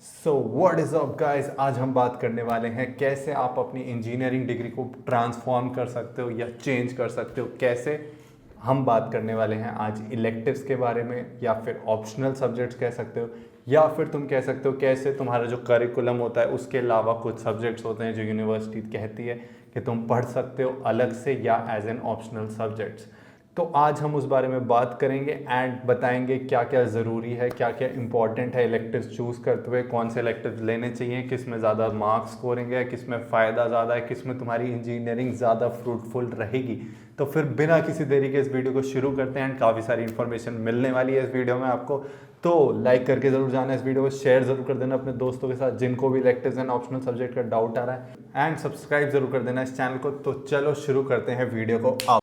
So what is up guys, आज हम बात करने वाले हैं कैसे आप अपनी इंजीनियरिंग डिग्री को ट्रांसफॉर्म कर सकते हो या चेंज कर सकते हो। कैसे हम बात करने वाले हैं आज इलेक्टिव्स के बारे में, या फिर ऑप्शनल सब्जेक्ट्स कह सकते हो, या फिर तुम कह सकते हो कैसे तुम्हारा जो करिकुलम होता है उसके अलावा कुछ सब्जेक्ट्स होते हैं जो यूनिवर्सिटी कहती है कि तुम पढ़ सकते हो अलग से या एज एन ऑप्शनल सब्जेक्ट्स। तो आज हम उस बारे में बात करेंगे एंड बताएंगे क्या क्या ज़रूरी है, क्या क्या इंपॉर्टेंट है इलेक्टिव्स चूज़ करते हुए, कौन से इलेक्टिव्स लेने चाहिए, किस में ज़्यादा मार्क्स स्कोरिंग, किस में फ़ायदा ज़्यादा है, किस में तुम्हारी इंजीनियरिंग ज़्यादा फ्रूटफुल रहेगी। तो फिर बिना किसी देरी के इस वीडियो को शुरू करते हैं एंड काफ़ी सारी इन्फॉर्मेशन मिलने वाली है इस वीडियो में आपको। तो लाइक करके ज़रूर जाना, इस वीडियो को शेयर ज़रूर कर देना अपने दोस्तों के साथ जिनको भी इलेक्टिव्स एंड ऑप्शनल सब्जेक्ट का डाउट आ रहा है, एंड सब्सक्राइब जरूर कर देना इस चैनल को। तो चलो शुरू करते हैं वीडियो को।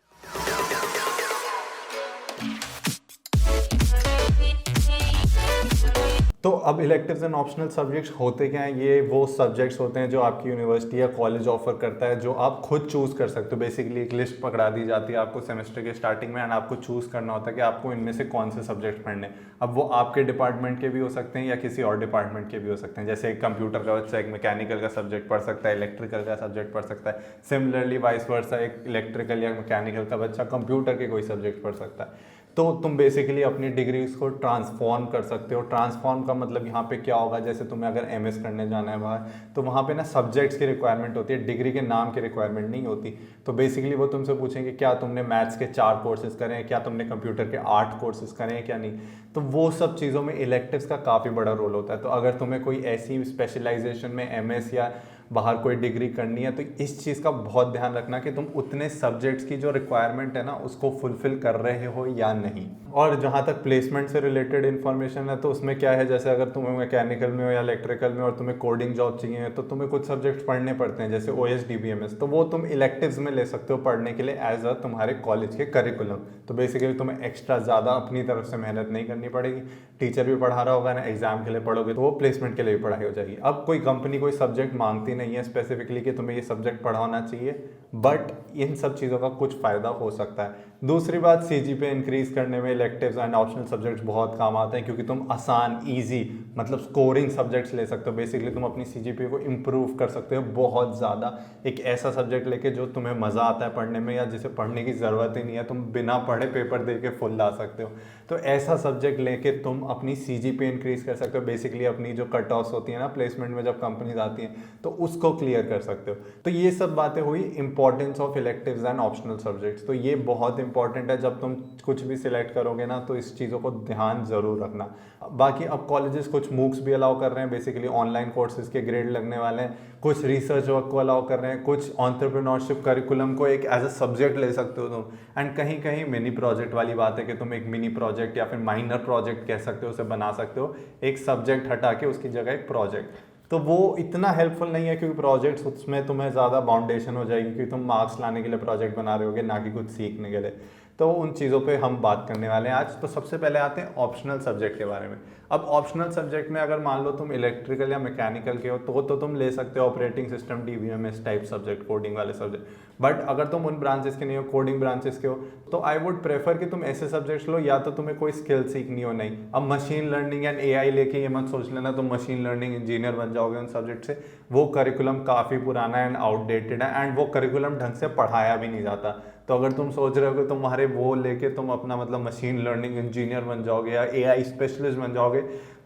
तो अब इलेक्टिव्स एंड ऑप्शनल सब्जेक्ट्स होते क्या हैं? ये वो सब्जेक्ट्स होते हैं जो आपकी यूनिवर्सिटी या कॉलेज ऑफर करता है, जो आप खुद चूज़ कर सकते हो। बेसिकली एक लिस्ट पकड़ा दी जाती है आपको सेमेस्टर के स्टार्टिंग में एंड आपको चूज़ करना होता है कि आपको इनमें से कौन से सब्जेक्ट पढ़ने हैं। अब वो आपके डिपार्टमेंट के भी हो सकते हैं या किसी और डिपार्टमेंट के भी हो सकते हैं। जैसे एक कंप्यूटर का बच्चा एक मैकेनिकल का सब्जेक्ट पढ़ सकता है, इलेक्ट्रिकल का सब्जेक्ट पढ़ सकता है। सिमिलरली वाइस वर्सा एक इलेक्ट्रिकल या मैकेनिकल का बच्चा कंप्यूटर के कोई सब्जेक्ट पढ़ सकता है। तो तुम बेसिकली अपनी डिग्रीज को ट्रांसफॉर्म कर सकते हो। ट्रांसफॉर्म का मतलब यहाँ पे क्या होगा, जैसे तुम्हें अगर एमएस करने जाना है बाहर, तो वहाँ पे ना सब्जेक्ट्स की रिक्वायरमेंट होती है, डिग्री के नाम की रिक्वायरमेंट नहीं होती। तो बेसिकली वो तुमसे पूछेंगे क्या तुमने मैथ्स के 4 कोर्सेज करे हैं, क्या तुमने कंप्यूटर के 8 कोर्सेज करे हैं, क्या नहीं। तो वो सब चीज़ों में इलेक्टिव्स का काफ़ी बड़ा रोल होता है। तो अगर तुम्हें कोई ऐसी स्पेशलाइजेशन में एमएस या बाहर कोई डिग्री करनी है, तो इस चीज़ का बहुत ध्यान रखना कि तुम उतने सब्जेक्ट्स की जो रिक्वायरमेंट है ना उसको फुलफिल कर रहे हो या नहीं। और जहाँ तक प्लेसमेंट से रिलेटेड इन्फॉर्मेशन है, तो उसमें क्या है, जैसे अगर तुम्हें मैकेनिकल में हो या इलेक्ट्रिकल में और तुम्हें कोडिंग जॉब चाहिए, तो तुम्हें कुछ सब्जेक्ट्स पढ़ने पड़ते हैं जैसे OS DBMS। तो वो तुम इलेक्टिव्स में ले सकते हो पढ़ने के लिए एज अ तुम्हारे कॉलेज के करिकुलम। तो बेसिकली तुम्हें एक्स्ट्रा ज़्यादा अपनी तरफ से मेहनत नहीं करनी पड़ेगी, टीचर भी पढ़ा रहा होगा ना, एग्जाम के लिए पढ़ोगे तो वो प्लेसमेंट के लिए भी पढ़ाई हो जाएगी। अब कोई कंपनी कोई सब्जेक्ट मांगती नहीं है स्पेसिफिकली कि तुम्हें ये सब्जेक्ट पढ़ाना चाहिए, बट इन सब चीज़ों का कुछ फ़ायदा हो सकता है। दूसरी बात, CGPA इंक्रीज करने में इलेक्टिव्स एंड ऑप्शनल सब्जेक्ट्स बहुत काम आते हैं, क्योंकि तुम आसान ईजी मतलब स्कोरिंग सब्जेक्ट्स ले सकते हो। बेसिकली तुम अपनी CGPA को इम्प्रूव कर सकते हो बहुत ज़्यादा। एक ऐसा सब्जेक्ट लेके जो तुम्हें मज़ा आता है पढ़ने में, या जिसे पढ़ने की ज़रूरत ही नहीं है, तुम बिना पढ़े पेपर दे के फुल ला सकते हो। तो ऐसा सब्जेक्ट लेके तुम अपनी CGPA इंक्रीज कर सकते हो। बेसिकली अपनी जो कट ऑफ्स होती है ना प्लेसमेंट में जब कंपनीज आती हैं, तो उसको क्लियर कर सकते हो। तो ये सब बातें हुई importance of electives and optional subjects. तो ये बहुत इंपॉर्टेंट है, जब तुम कुछ भी सिलेक्ट करोगे ना तो इस चीज़ों को ध्यान ज़रूर रखना। बाकी अब कॉलेजेस कुछ मूक्स भी अलाउ कर रहे हैं, बेसिकली ऑनलाइन कोर्सेज के ग्रेड लगने वाले हैं। कुछ रिसर्च वर्क को अलाउ कर रहे हैं, कुछ एंटरप्रेन्योरशिप करिकुलम को एक एज अ सब्जेक्ट ले सकते हो तुम। एंड कहीं कहीं मिनी प्रोजेक्ट वाली बात है कि तुम एक मिनी प्रोजेक्ट या फिर माइनर प्रोजेक्ट कह सकते हो, उसे बना सकते हो, एक सब्जेक्ट हटा के उसकी जगह एक प्रोजेक्ट। तो वो इतना हेल्पफुल नहीं है, क्योंकि प्रोजेक्ट्स उसमें तुम्हें ज़्यादा बाउंडेशन हो जाएगी, क्योंकि तुम मार्क्स लाने के लिए प्रोजेक्ट बना रहे होगे, ना कि कुछ सीखने के लिए। तो उन चीज़ों पे हम बात करने वाले हैं आज। तो सबसे पहले आते हैं ऑप्शनल सब्जेक्ट के बारे में। अब ऑप्शनल सब्जेक्ट में अगर मान लो तुम इलेक्ट्रिकल या मैकेनिकल के हो, तो तुम ले सकते हो operating system, DBMS type subject, coding वाले सब्जेक्ट। बट अगर तुम उन ब्रांचेस के नहीं हो, कोडिंग ब्रांचेस के हो, तो आई वुड प्रेफर कि तुम ऐसे सब्जेक्ट्स लो या तो तुम्हें कोई स्किल सीखनी हो। नहीं, अब मशीन लर्निंग एंड AI लेके ये मत सोच लेना तुम मशीन लर्निंग इंजीनियर बन जाओगे उन सब्जेक्ट से। वो करिकुलम काफ़ी पुराना एंड आउटडेटेड है, एंड वो करिकुलम ढंग से पढ़ाया भी नहीं जाता। तो अगर तुम सोच रहे हो कि तुम्हारे वो लेके तुम अपना मतलब मशीन लर्निंग इंजीनियर बन जाओगे या AI स्पेशलिस्ट बन जाओगे,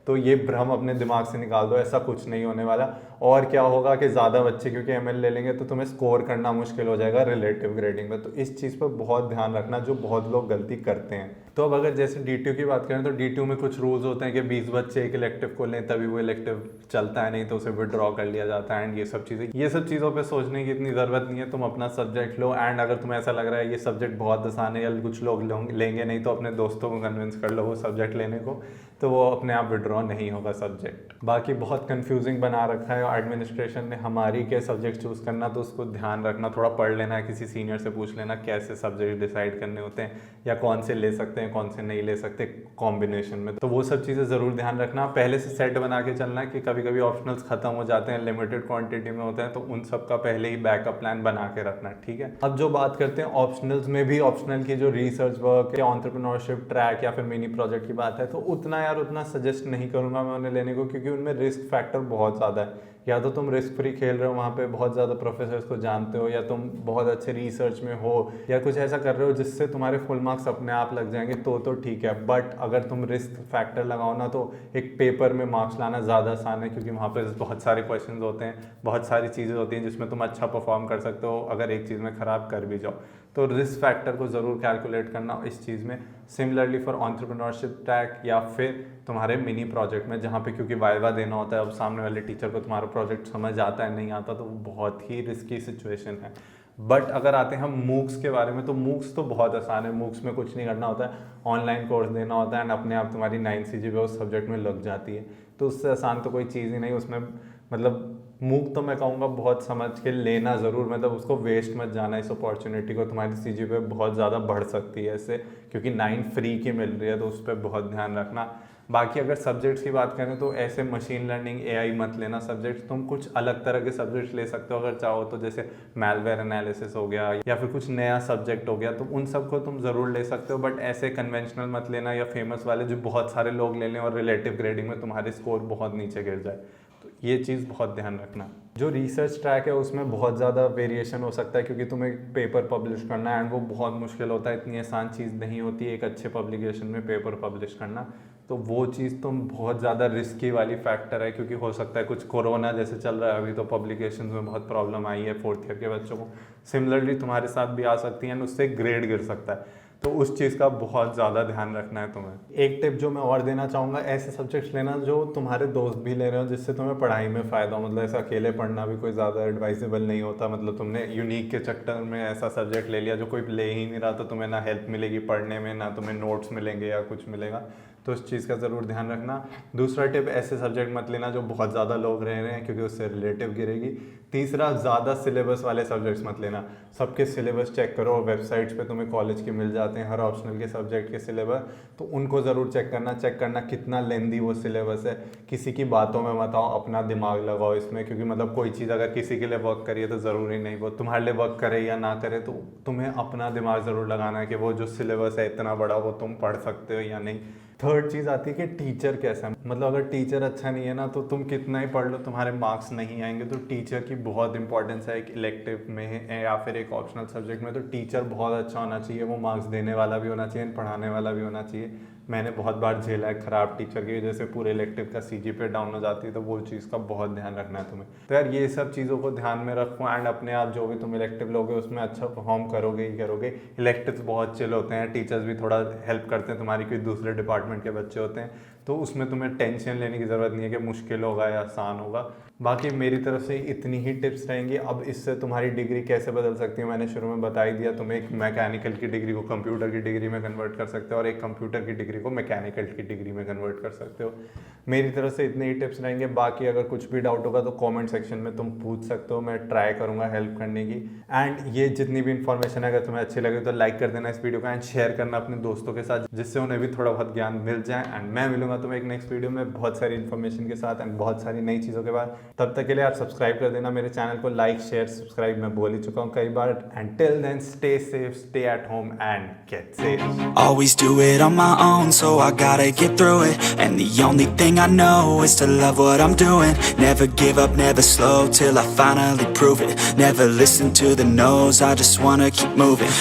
तो ये भ्रम अपने दिमाग से निकाल दो, ऐसा कुछ नहीं होने वाला। और क्या होगा कि ज़्यादा बच्चे क्योंकि ML ले लेंगे तो तुम्हें स्कोर करना मुश्किल हो जाएगा रिलेटिव ग्रेडिंग में। तो इस चीज़ पर बहुत ध्यान रखना, जो बहुत लोग गलती करते हैं। तो अब अगर जैसे DTU की बात करें, तो DTU में कुछ रूल्स होते हैं कि 20 बच्चे एक इलेक्टिव को लें तभी वो इलेक्टिव चलता है, नहीं तो उसे विड्रॉ कर लिया जाता है। एंड ये सब चीज़ों पर सोचने की इतनी ज़रूरत नहीं है। तुम अपना सब्जेक्ट लो, एंड अगर तुम्हें ऐसा लग रहा है ये सब्जेक्ट बहुत आसान है या कुछ लोग लेंगे नहीं, तो अपने दोस्तों को कन्विंस कर लो वो सब्जेक्ट लेने को, तो वो अपने आप विड्रॉ नहीं होगा सब्जेक्ट। बाकी बहुत कंफ्यूजिंग बना रखा है एडमिनिस्ट्रेशन ने हमारी के सब्जेक्ट चूज़ करना, तो उसको ध्यान रखना, थोड़ा पढ़ लेना है, किसी सीनियर से पूछ लेना कैसे सब्जेक्ट डिसाइड करने होते हैं, या कौन से ले सकते हैं कौन से नहीं ले सकते कॉम्बिनेशन में। तो वो सब चीज़ें ज़रूर ध्यान रखना। पहले से सेट बना के चलना है कि कभी कभी ऑप्शनल्स खत्म हो जाते हैं, लिमिटेड क्वांटिटी में होते हैं, तो उन सब का पहले ही बैकअप प्लान बना के रखना, ठीक है। अब जो बात करते हैं ऑप्शनल्स में भी, ऑप्शनल की जो रिसर्च वर्क या एंटरप्रेन्योरशिप ट्रैक या फिर मिनी प्रोजेक्ट की बात है, तो उतना यार यार उतना सजेस्ट नहीं करूँगा मैं उन्हें लेने को, क्योंकि उनमें रिस्क फैक्टर बहुत ज़्यादा है। या तो तुम रिस्क फ्री खेल रहे हो, वहाँ पे बहुत ज़्यादा प्रोफेसर्स को जानते हो, या तुम बहुत अच्छे रिसर्च में हो, या कुछ ऐसा कर रहे हो जिससे तुम्हारे फुल मार्क्स अपने आप लग जाएंगे, तो ठीक है। बट अगर तुम रिस्क फैक्टर लगाओ ना, तो एक पेपर में मार्क्स लाना ज़्यादा आसान है, क्योंकि वहाँ पे बहुत सारे क्वेश्चन होते हैं, बहुत सारी चीज़ें होती हैं जिसमें तुम अच्छा परफॉर्म कर सकते हो अगर एक चीज़ में ख़राब कर भी जाओ। तो रिस्क फैक्टर को ज़रूर कैलकुलेट करना इस चीज़ में। सिमिलरली फॉर एंटरप्रेन्योरशिप ट्रैक या फिर तुम्हारे मिनी प्रोजेक्ट में, जहाँ पे क्योंकि वाइवा देना होता है, अब सामने वाले टीचर को तुम्हारा प्रोजेक्ट समझ आता है नहीं आता, तो वो बहुत ही रिस्की सिचुएशन है। बट अगर आते हैं हम मूक्स के बारे में, तो मूक्स तो बहुत आसान है। मूक्स में कुछ नहीं करना होता है, ऑनलाइन कोर्स देना होता है एंड अपने आप तुम्हारी 9 CGPA उस सब्जेक्ट में लग जाती है। तो उससे आसान तो कोई चीज़ ही नहीं उसमें। मतलब मूक तो मैं कहूँगा बहुत समझ के लेना ज़रूर, मतलब उसको वेस्ट मत जाना इस अपॉर्चुनिटी को। तुम्हारी CGPA बहुत ज़्यादा बढ़ सकती है इससे, क्योंकि 9 फ्री की मिल रही है, तो उस पर बहुत ध्यान रखना। बाकी अगर सब्जेक्ट्स की बात करें तो ऐसे मशीन लर्निंग AI मत लेना सब्जेक्ट्स, तुम कुछ अलग तरह के सब्जेक्ट्स ले सकते हो अगर चाहो तो, जैसे मैलवेयर एनालिसिस हो गया या फिर कुछ नया सब्जेक्ट हो गया, तो उन सब को तुम ज़रूर ले सकते हो। बट ऐसे कन्वेंशनल मत लेना या फेमस वाले जो बहुत सारे लोग ले लें और रिलेटिव ग्रेडिंग में तुम्हारे स्कोर बहुत नीचे गिर जाए, तो ये चीज़ बहुत ध्यान रखना। जो रिसर्च ट्रैक है उसमें बहुत ज़्यादा वेरिएशन हो सकता है, क्योंकि तुम्हें पेपर पब्लिश करना है एंड वो बहुत मुश्किल होता है, इतनी आसान चीज़ नहीं होती एक अच्छे पब्लिकेशन में पेपर पब्लिश करना। तो वो चीज़ तुम बहुत ज़्यादा रिस्की वाली फैक्टर है, क्योंकि हो सकता है कुछ कोरोना जैसे चल रहा है अभी, तो पब्लिकेशन में बहुत प्रॉब्लम आई है 4th ईयर के बच्चों को। सिमिलरली तुम्हारे साथ भी आ सकती है एंड उससे ग्रेड गिर सकता है, तो उस चीज़ का बहुत ज़्यादा ध्यान रखना है तुम्हें। एक टिप जो मैं और देना चाहूँगा, ऐसे सब्जेक्ट्स लेना जो तुम्हारे दोस्त भी ले रहे हो, जिससे तुम्हें पढ़ाई में फ़ायदा हो। मतलब ऐसा अकेले पढ़ना भी कोई ज़्यादा एडवाइजेबल नहीं होता। मतलब तुमने यूनिक के चक्कर में ऐसा सब्जेक्ट ले लिया जो कोई ले ही नहीं रहा, तो तुम्हें ना हेल्प मिलेगी पढ़ने में, ना तुम्हें नोट्स मिलेंगे या कुछ मिलेगा। तो उस चीज़ का ज़रूर ध्यान रखना। दूसरा टिप, ऐसे सब्जेक्ट मत लेना जो बहुत ज़्यादा लोग रह रहे हैं, क्योंकि उससे रिलेटिव गिरेगी। तीसरा, ज़्यादा सिलेबस वाले सब्जेक्ट्स मत लेना। सबके सिलेबस चेक करो, वेबसाइट्स पे तुम्हें कॉलेज के मिल जाते हैं हर ऑप्शनल के सब्जेक्ट के सिलेबस, तो उनको ज़रूर चेक करना कितना लेंदी वो सिलेबस है। किसी की बातों में मत आओ, अपना दिमाग लगाओ इसमें, क्योंकि मतलब कोई चीज़ अगर किसी के लिए वर्क करिए तो ज़रूरी नहीं वो तुम्हारे लिए वर्क करे या ना करे, तो तुम्हें अपना दिमाग ज़रूर लगाना है कि वो जो सिलेबस है इतना बड़ा, वो तुम पढ़ सकते हो या नहीं। थर्ड चीज़ आती है कि टीचर कैसा है। मतलब अगर टीचर अच्छा नहीं है ना, तो तुम कितना ही पढ़ लो तुम्हारे मार्क्स नहीं आएंगे। तो टीचर की बहुत इंपॉर्टेंस है, एक इलेक्टिव में या फिर एक ऑप्शनल सब्जेक्ट में। तो टीचर बहुत अच्छा होना चाहिए, वो मार्क्स देने वाला भी होना चाहिए, पढ़ाने वाला भी होना चाहिए। मैंने बहुत बार झेला है ख़राब टीचर की वजह से पूरे इलेक्टिव का CGPA डाउन हो जाती है, तो वो चीज़ का बहुत ध्यान रखना है तुम्हें। तो यार ये सब चीज़ों को ध्यान में रखो एंड अपने आप जो भी तुम इलेक्टिव लोगे उसमें अच्छा परफॉर्म करोगे ही करोगे। इलेक्टिव्स बहुत चिल होते हैं, टीचर्स भी थोड़ा हेल्प करते हैं तुम्हारी, कोई दूसरे डिपार्टमेंट के बच्चे होते हैं, तो उसमें तुम्हें टेंशन लेने की ज़रूरत नहीं है कि मुश्किल होगा या आसान होगा। बाकी मेरी तरफ से इतनी ही टिप्स रहेंगी। अब इससे तुम्हारी डिग्री कैसे बदल सकती है मैंने शुरू में बता ही दिया। तुम एक मैकेनिकल की डिग्री को कंप्यूटर की डिग्री में कन्वर्ट कर सकते हो और एक कंप्यूटर की डिग्री को मैकेनिकल की डिग्री में कन्वर्ट कर सकते हो। मेरी तरफ से इतने ही टिप्स रहेंगे। बाकी अगर कुछ भी डाउट होगा तो कमेंट सेक्शन में तुम पूछ सकते हो, मैं ट्राई करूँगा हेल्प करने की। एंड ये जितनी भी इन्फॉर्मेशन है अगर तुम्हें अच्छी लगे तो लाइक कर देना इस वीडियो का एंड शेयर करना अपने दोस्तों के साथ, जिससे उन्हें भी थोड़ा बहुत ज्ञान मिल जाए। एंड मैं मिलूंगा तुम्हें एक नेक्स्ट वीडियो में बहुत सारी इन्फॉर्मेशन के साथ एंड बहुत सारी नई चीज़ों के बाद। तब तक के लिए आप सब्सक्राइब कर देना मेरे चैनल को, लाइक शेयर सब्सक्राइब मैं बोल ही चुका हूँ कई बार। And till then stay safe, stay at home and get safe. Always do it on my own, so I gotta get through it. And the only thing I know is to love what I'm doing. Never give up, never slow till I finally prove it. Never listen to the no's, I just wanna keep moving.